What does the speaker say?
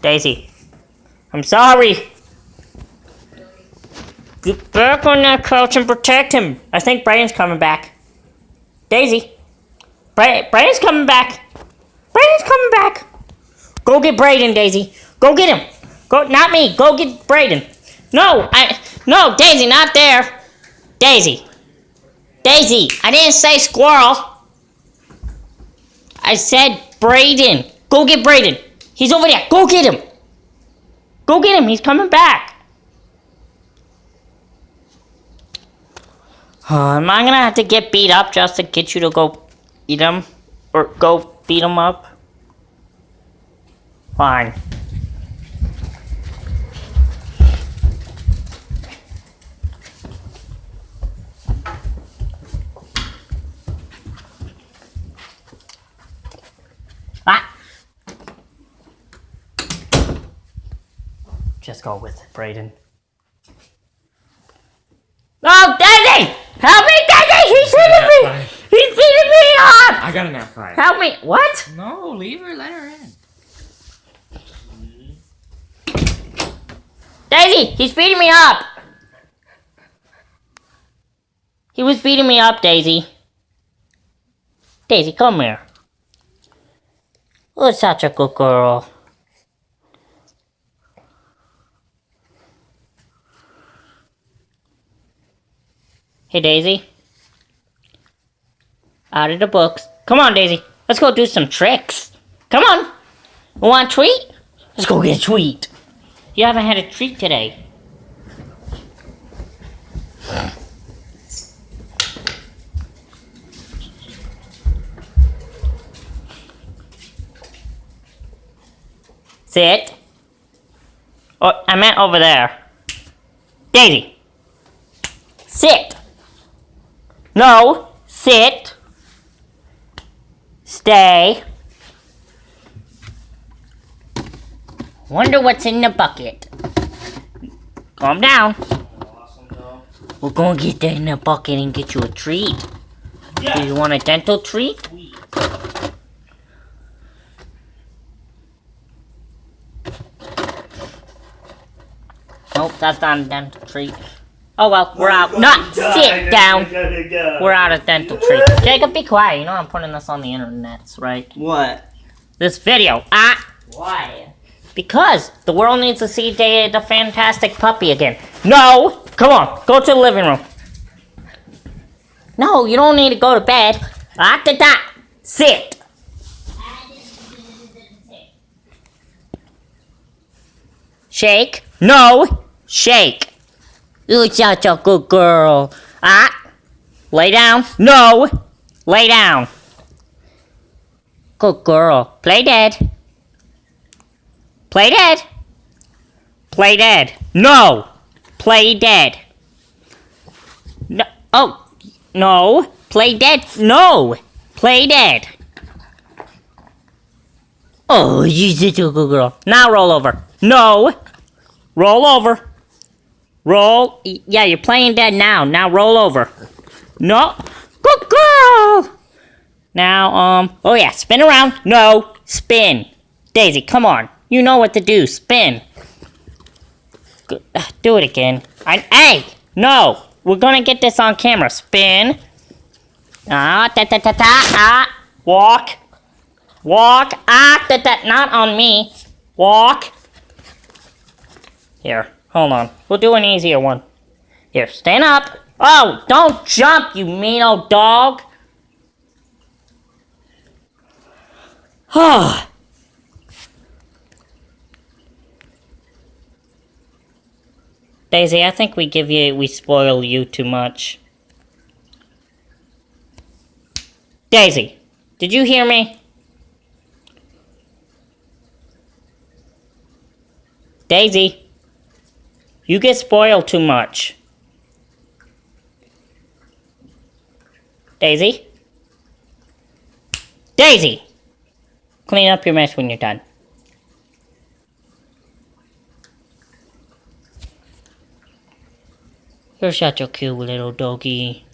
Daisy, I'm sorry. Get back on that couch and protect him. I think Brayden's coming back. Daisy, Brayden's coming back. Brayden's coming back. Go get Brayden, Daisy. Go get him. Go, not me. Go get Brayden. No, Daisy, not there. Daisy, I didn't say squirrel. I said Brayden. Go get Brayden. He's over there. Go get him. Go get him. He's coming back. Am I gonna have to get beat up just to get you to go eat him? Or go beat him up? Fine. Just go with it, Brayden. Oh, Daisy! Help me, Daisy! He's beating me! He's beating me up! I got an F5. Help me! What? No, leave her. Let her in. Daisy! He's beating me up! He was beating me up, Daisy. Daisy, come here. Oh, such a good girl. Hey, Daisy. Out of the books. Come on, Daisy. Let's go do some tricks. Come on. You want a treat? Let's go get a treat. You haven't had a treat today. Sit. Oh, I meant over there. Daisy. Sit. No. Sit. Stay. Wonder what's in the bucket. Calm down. We're gonna get that in the bucket and get you a treat. Yeah. Do you want a dental treat? Nope, that's not a dental treat. Oh well, we're out. Not sit down. We're out of dental treat. Jacob, be quiet. You know I'm putting this on the internet, right? What? This video. Why? Because the world needs to see the fantastic puppy again. No! Come on, go to the living room. No, you don't need to go to bed. Sit. Shake. No. Shake. You're such a good girl. Lay down. No. Lay down. Good girl. Play dead. Play dead. Play dead. No. Play dead. No. Oh. No. Play dead. No. Play dead. Oh, you're such a good girl. Now roll over. No. Roll over. Roll. Yeah, you're playing dead now. Now roll over. No. Good girl. Now, oh yeah, spin around. No. Spin. Daisy, come on. You know what to do. Spin. Do it again. Hey! No! We're gonna get this on camera. Spin. Walk. Walk. Not on me. Walk. Here, hold on. We'll do an easier one. Here, stand up. Oh, don't jump, you mean old dog. Daisy, I think we spoil you too much. Daisy, did you hear me? Daisy, you get spoiled too much. Daisy? Daisy! Clean up your mess when you're done. You're such a cute little doggy.